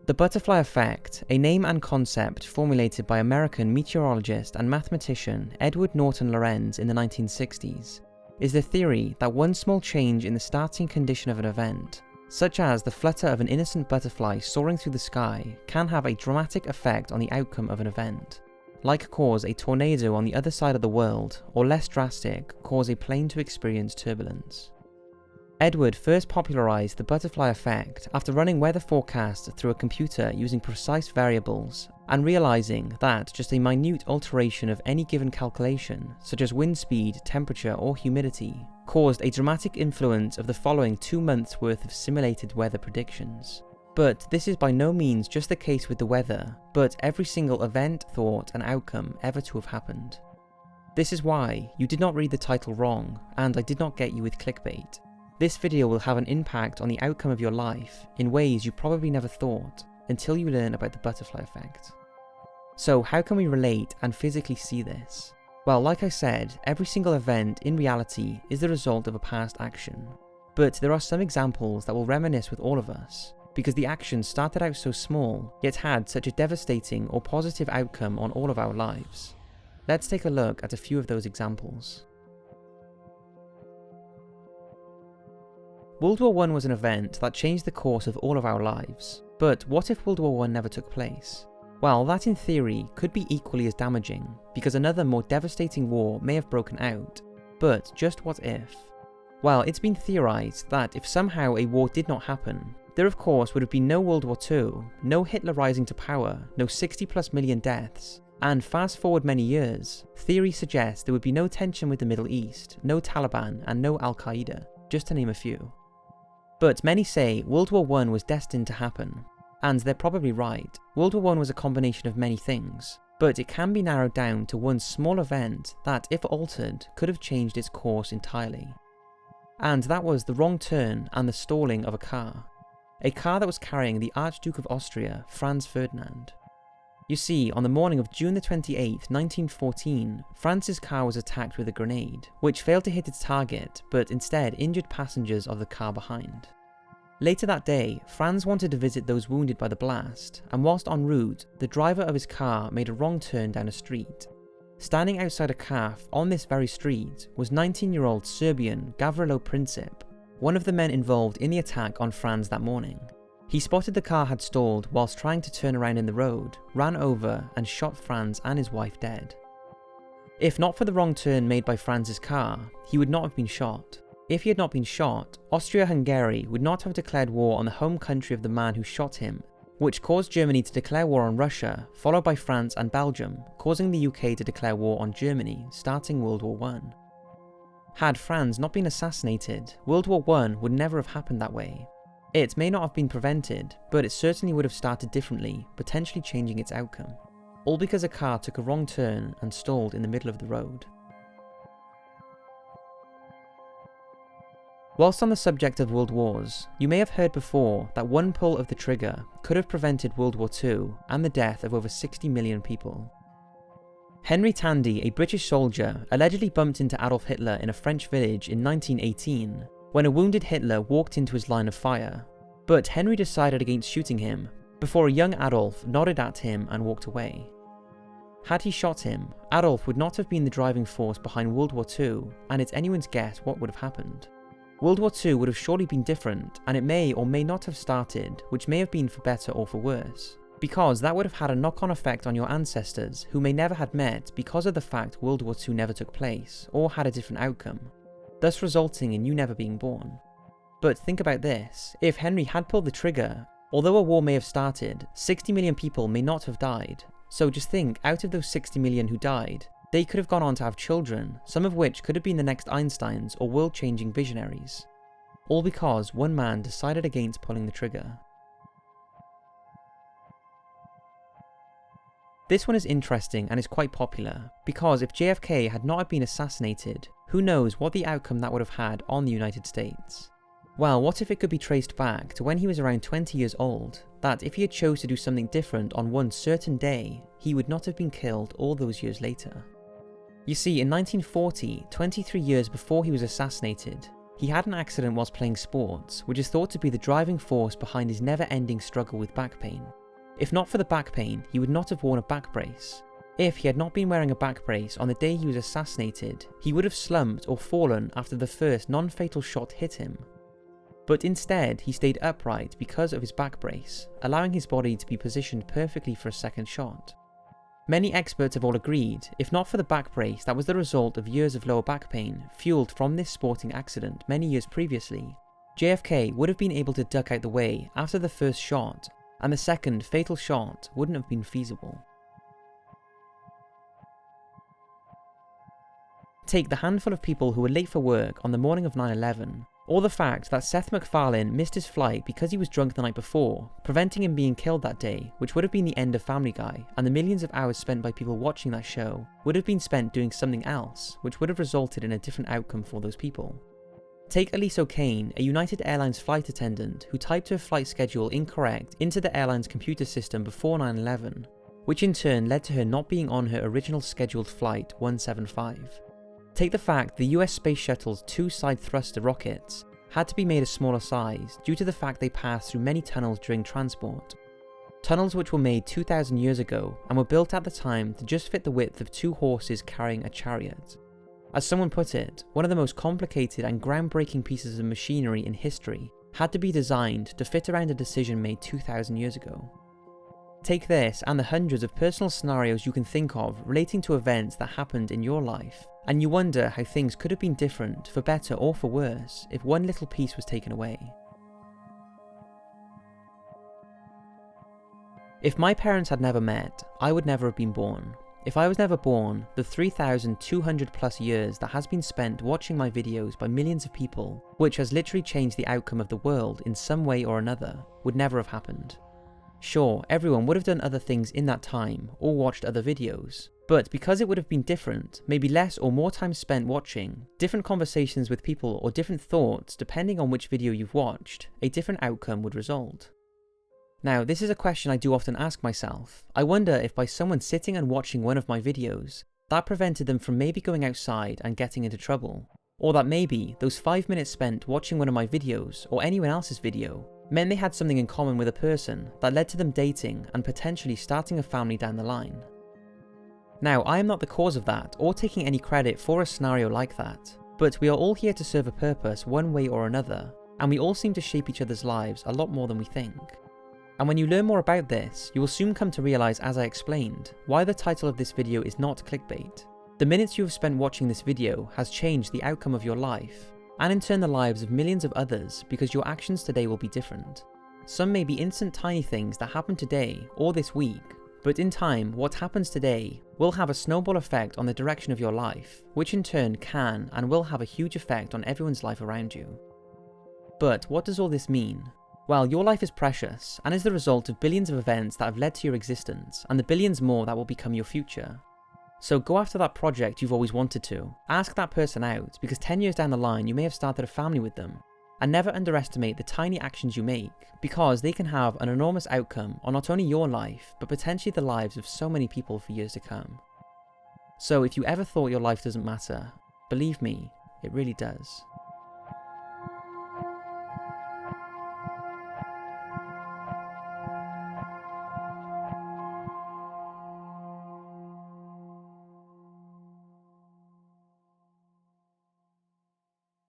The butterfly effect, a name and concept formulated by American meteorologist and mathematician Edward Norton Lorenz in the 1960s, is the theory that one small change in the starting condition of an event, such as the flutter of an innocent butterfly soaring through the sky, can have a dramatic effect on the outcome of an event, like cause a tornado on the other side of the world, or less drastic, cause a plane to experience turbulence. Edward first popularized the butterfly effect after running weather forecasts through a computer using precise variables and realizing that just a minute alteration of any given calculation, such as wind speed, temperature, or humidity, caused a dramatic influence of the following 2 months' worth of simulated weather predictions. But this is by no means just the case with the weather, but every single event, thought, and outcome ever to have happened. This is why you did not read the title wrong, and I did not get you with clickbait. This video will have an impact on the outcome of your life in ways you probably never thought until you learn about the butterfly effect. So how can we relate and physically see this? Well, like I said, every single event in reality is the result of a past action. But there are some examples that will reminisce with all of us, because the action started out so small, yet had such a devastating or positive outcome on all of our lives. Let's take a look at a few of those examples. World War I was an event that changed the course of all of our lives, but what if World War I never took place? Well, that in theory could be equally as damaging, because another more devastating war may have broken out, but just what if? Well, it's been theorized that if somehow a war did not happen, there of course would have been no World War II, no Hitler rising to power, no 60+ million deaths, and fast forward many years, theory suggests there would be no tension with the Middle East, no Taliban, and no Al-Qaeda, just to name a few. But many say World War I was destined to happen, and they're probably right. World War I was a combination of many things, but it can be narrowed down to one small event that, if altered, could have changed its course entirely. And that was the wrong turn and the stalling of a car that was carrying the Archduke of Austria, Franz Ferdinand. You see, on the morning of June the 28th, 1914, Franz's car was attacked with a grenade, which failed to hit its target, but instead injured passengers of the car behind. Later that day, Franz wanted to visit those wounded by the blast, and whilst en route, the driver of his car made a wrong turn down a street. Standing outside a cafe on this very street was 19-year-old Serbian Gavrilo Princip, one of the men involved in the attack on Franz that morning. He spotted the car had stalled whilst trying to turn around in the road, ran over and shot Franz and his wife dead. If not for the wrong turn made by Franz's car, he would not have been shot. If he had not been shot, Austria-Hungary would not have declared war on the home country of the man who shot him, which caused Germany to declare war on Russia, followed by France and Belgium, causing the UK to declare war on Germany, starting World War I. Had Franz not been assassinated, World War I would never have happened that way. It may not have been prevented, but it certainly would have started differently, potentially changing its outcome. All because a car took a wrong turn and stalled in the middle of the road. Whilst on the subject of world wars, you may have heard before that one pull of the trigger could have prevented World War II and the death of over 60 million people. Henry Tandy, a British soldier, allegedly bumped into Adolf Hitler in a French village in 1918, when a wounded Hitler walked into his line of fire, but Henry decided against shooting him, before a young Adolf nodded at him and walked away. Had he shot him, Adolf would not have been the driving force behind World War II, and it's anyone's guess what would have happened. World War II would have surely been different, and it may or may not have started, which may have been for better or for worse, because that would have had a knock-on effect on your ancestors who may never had met because of the fact World War II never took place, or had a different outcome, thus resulting in you never being born. But think about this, if Henry had pulled the trigger, although a war may have started, 60 million people may not have died. So just think, out of those 60 million who died, they could have gone on to have children, some of which could have been the next Einsteins or world-changing visionaries. All because one man decided against pulling the trigger. This one is interesting and is quite popular, because if JFK had not been assassinated, who knows what the outcome that would have had on the United States. Well, what if it could be traced back to when he was around 20 years old, that if he had chose to do something different on one certain day, he would not have been killed all those years later. You see, in 1940, 23 years before he was assassinated, He had an accident whilst playing sports, which is thought to be the driving force behind his never-ending struggle with back pain. If not for the back pain, he would not have worn a back brace. If he had not been wearing a back brace on the day he was assassinated, he would have slumped or fallen after the first non-fatal shot hit him. But instead, he stayed upright because of his back brace, allowing his body to be positioned perfectly for a second shot. Many experts have all agreed, if not for the back brace that was the result of years of lower back pain fueled from this sporting accident many years previously, JFK would have been able to duck out the way after the first shot, and the second fatal shot wouldn't have been feasible. Take the handful of people who were late for work on the morning of 9/11, or the fact that Seth MacFarlane missed his flight because he was drunk the night before, preventing him being killed that day, which would have been the end of Family Guy, and the millions of hours spent by people watching that show would have been spent doing something else, which would have resulted in a different outcome for those people. Take Elise O'Kane, a United Airlines flight attendant who typed her flight schedule incorrect into the airline's computer system before 9/11, which in turn led to her not being on her original scheduled flight 175. Take the fact the US Space Shuttle's two side thruster rockets had to be made a smaller size due to the fact they passed through many tunnels during transport. Tunnels which were made 2,000 years ago and were built at the time to just fit the width of two horses carrying a chariot. As someone put it, one of the most complicated and groundbreaking pieces of machinery in history had to be designed to fit around a decision made 2,000 years ago. Take this and the hundreds of personal scenarios you can think of relating to events that happened in your life, and you wonder how things could have been different, for better or for worse, if one little piece was taken away. If my parents had never met, I would never have been born. If I was never born, the 3,200 plus years that has been spent watching my videos by millions of people, which has literally changed the outcome of the world in some way or another, would never have happened. Sure, everyone would have done other things in that time, or watched other videos, but because it would have been different, maybe less or more time spent watching, different conversations with people or different thoughts depending on which video you've watched, a different outcome would result. Now, this is a question I do often ask myself. I wonder if by someone sitting and watching one of my videos, that prevented them from maybe going outside and getting into trouble, or that maybe those 5 minutes spent watching one of my videos or anyone else's video meant they had something in common with a person that led to them dating and potentially starting a family down the line. Now, I am not the cause of that or taking any credit for a scenario like that, but we are all here to serve a purpose one way or another, and we all seem to shape each other's lives a lot more than we think. And when you learn more about this, you will soon come to realise, as I explained, why the title of this video is not clickbait. The minutes you have spent watching this video has changed the outcome of your life, and in turn the lives of millions of others, because your actions today will be different. Some may be instant tiny things that happen today or this week, but in time what happens today will have a snowball effect on the direction of your life, which in turn can and will have a huge effect on everyone's life around you. But what does all this mean? Well, your life is precious and is the result of billions of events that have led to your existence, and the billions more that will become your future. So go after that project you've always wanted to, ask that person out, because 10 years down the line you may have started a family with them, and never underestimate the tiny actions you make, because they can have an enormous outcome on not only your life, but potentially the lives of so many people for years to come. So if you ever thought your life doesn't matter, believe me, it really does.